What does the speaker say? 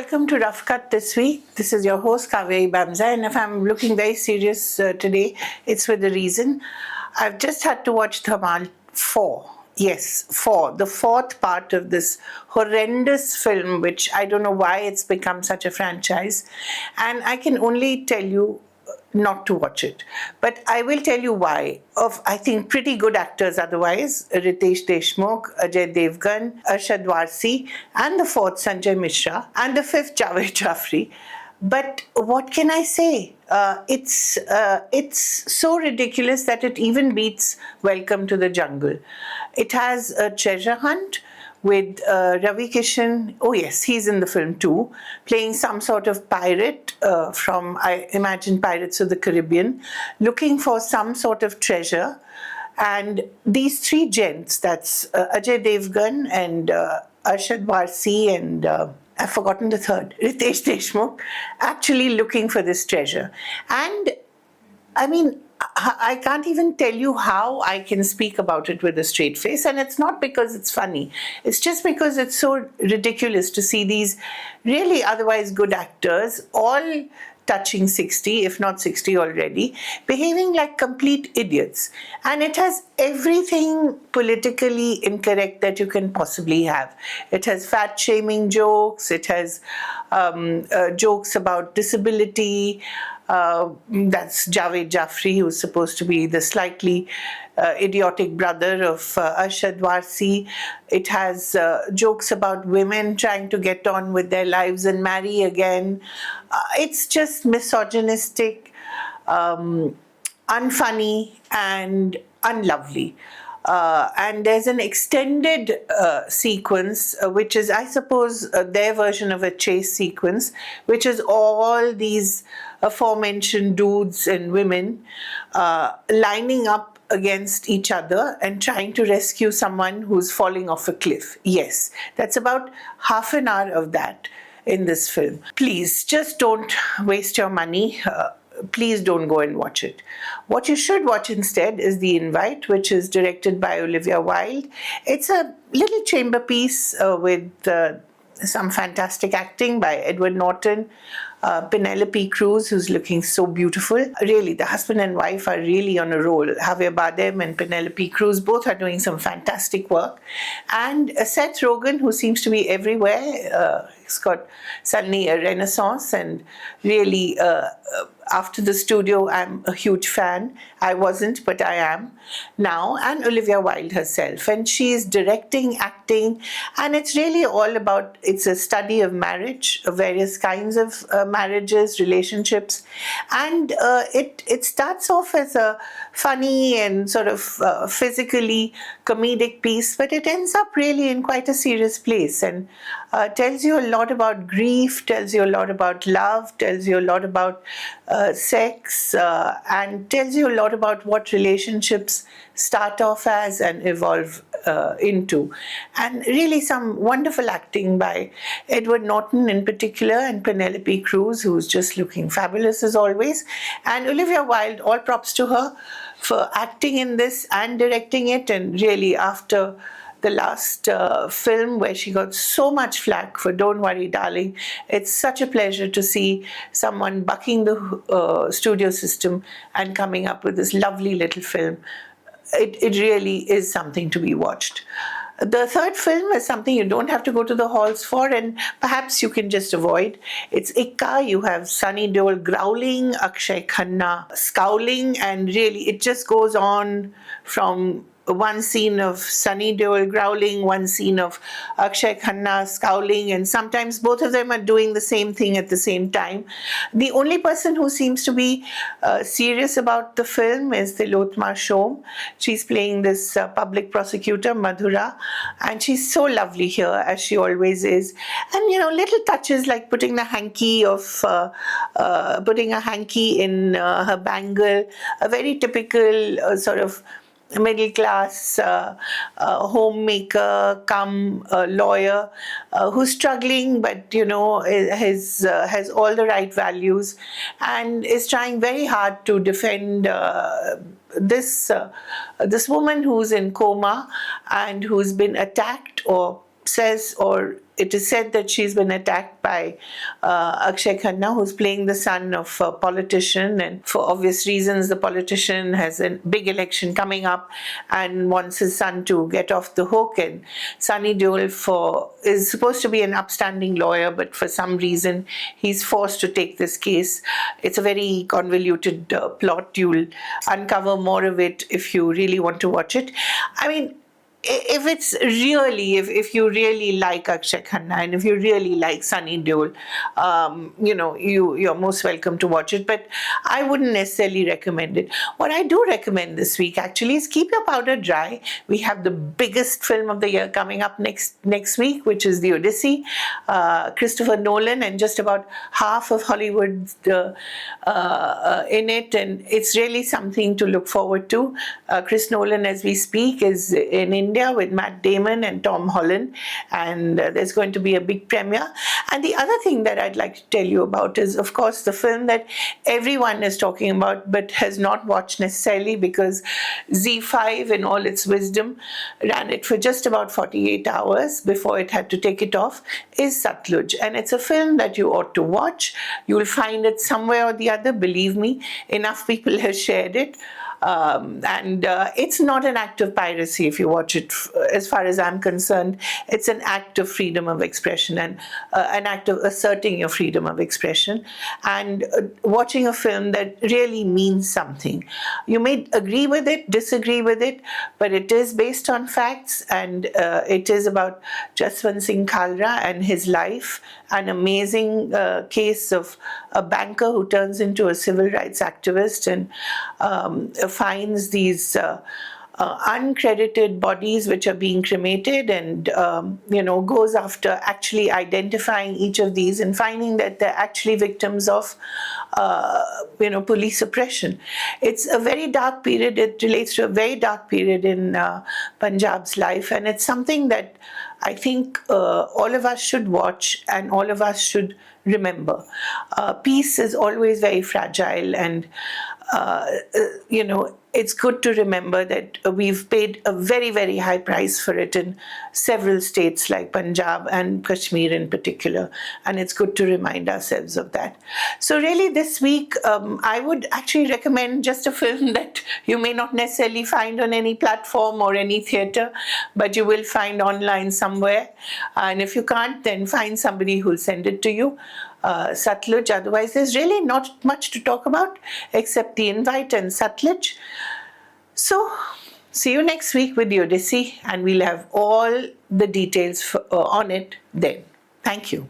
welcome to Rough Cut this week. This is your host, Kaveree Bamzai, and if I'm looking very serious today, it's with a reason. I've just had to watch Dhamaal 4. Yes, 4. The fourth part of this horrendous film, which I don't know why it's become such a franchise. And I can only tell you not to watch it. But I will tell you why. Of, I think, pretty good actors otherwise, Riteish Deshmukh, Ajay Devgn, Arshad Warsi, and the fourth, Sanjay Mishra, and the fifth, Javed, Jaffrey. But what can I say? It's so ridiculous that it even beats Welcome to the Jungle. It has a treasure hunt with Ravi, Kishan. Oh yes, he's in the film too, playing some sort of pirate from, I imagine, Pirates of the Caribbean, looking for some sort of treasure. And these three gents, that's Ajay Devgn and Arshad Warsi and I've forgotten the third, Riteish Deshmukh, actually looking for this treasure. And I mean, I can't even tell you how I can speak about it with a straight face, and it's not because it's funny. It's just because it's so ridiculous to see these really otherwise good actors, all touching 60, if not 60 already, behaving like complete idiots. And it has everything politically incorrect that you can possibly have. It has fat-shaming jokes, it has jokes about disability. That's Javed Jaffrey, who's supposed to be the slightly idiotic brother of Arshad Warsi. It has jokes about women trying to get on with their lives and marry again. It's just misogynistic, unfunny, and unlovely. And there's an extended sequence, which is, I suppose, their version of a chase sequence, which is all these aforementioned dudes and women lining up against each other and trying to rescue someone who's falling off a cliff. Yes, that's about half an hour of that in this film. Please, just don't waste your money. Please don't go and watch it. What you should watch instead is The Invite, which is directed by Olivia Wilde. It's a little chamber piece with some fantastic acting by Edward Norton, Penélope Cruz, who's looking so beautiful. Really, the husband and wife are really on a roll. Javier Bardem and Penélope Cruz both are doing some fantastic work. And Seth Rogen, who seems to be everywhere, he's got suddenly a renaissance, and really after the studio, I'm a huge fan. I wasn't, but I am now. And Olivia Wilde herself. And she's directing, acting, and it's really all about, it's a study of marriage, of various kinds of marriages, relationships. And it starts off as a funny and sort of physically comedic piece, but it ends up really in quite a serious place and tells you a lot about grief, tells you a lot about love, tells you a lot about sex, and tells you a lot about what relationships start off as and evolve into. And really some wonderful acting by Edward Norton in particular, and Penélope Cruz, who's just looking fabulous as always. And Olivia Wilde, all props to her for acting in this and directing it. And really, after the last film where she got so much flack for Don't Worry Darling, it's such a pleasure to see someone bucking the studio system and coming up with this lovely little film. It really is something to be watched. The third film is something you don't have to go to the halls for, and perhaps you can just avoid. It's Ikka. You have Sunny Deol growling, Akshaye Khanna scowling, and really it just goes on from one scene of Sunny Deol growling, one scene of Akshaye Khanna scowling, and sometimes both of them are doing the same thing at the same time. The only person who seems to be serious about the film is Tilotma Shom. She's playing this public prosecutor, Madhura, and she's so lovely here, as she always is. And, you know, little touches like putting a hanky in her bangle, a very typical sort of middle class homemaker come lawyer who's struggling, but you know has all the right values and is trying very hard to defend this woman who's in coma and who's been attacked or says or it is said that she's been attacked by Akshaye Khanna, who's playing the son of a politician, and for obvious reasons, the politician has a big election coming up and wants his son to get off the hook. And Sunny Deol is supposed to be an upstanding lawyer, but for some reason he's forced to take this case. It's a very convoluted plot. You'll uncover more of it if you really want to watch it. I mean, if you really like Akshaye Khanna and if you really like Sunny Deol, you're most welcome to watch it. But I wouldn't necessarily recommend it. What I do recommend this week actually is keep your powder dry. We have the biggest film of the year coming up next week, which is The Odyssey. Christopher Nolan and just about half of Hollywood in it, and it's really something to look forward to. Chris Nolan, as we speak, is in India with Matt Damon and Tom Holland, and there's going to be a big premiere. And the other thing that I'd like to tell you about is, of course, the film that everyone is talking about but has not watched necessarily because Z5 in all its wisdom ran it for just about 48 hours before it had to take it off, is Satlooj. And it's a film that you ought to watch. You'll find it somewhere or the other, believe me. Enough people have shared it. It's not an act of piracy if you watch it. As far as I'm concerned, it's an act of freedom of expression and an act of asserting your freedom of expression and watching a film that really means something. You may agree with it, disagree with it, but it is based on facts, and it is about Jaswant Singh Khalra and his life, an amazing case of a banker who turns into a civil rights activist and finds these uncredited bodies which are being cremated, and goes after actually identifying each of these and finding that they're actually victims of police oppression. It's a very dark period. It relates to a very dark period in Punjab's life, and it's something that I think all of us should watch and all of us should remember. Peace is always very fragile, and it's good to remember that we've paid a very, very high price for it in several states like Punjab and Kashmir in particular, and it's good to remind ourselves of that. So really this week, I would actually recommend just a film that you may not necessarily find on any platform or any theatre, but you will find online somewhere. And if you can't, then find somebody who'll send it to you. Satlooj. Otherwise, there's really not much to talk about except The Invite and Satlooj. So, see you next week with The Odyssey, and we'll have all the details on it then. Thank you.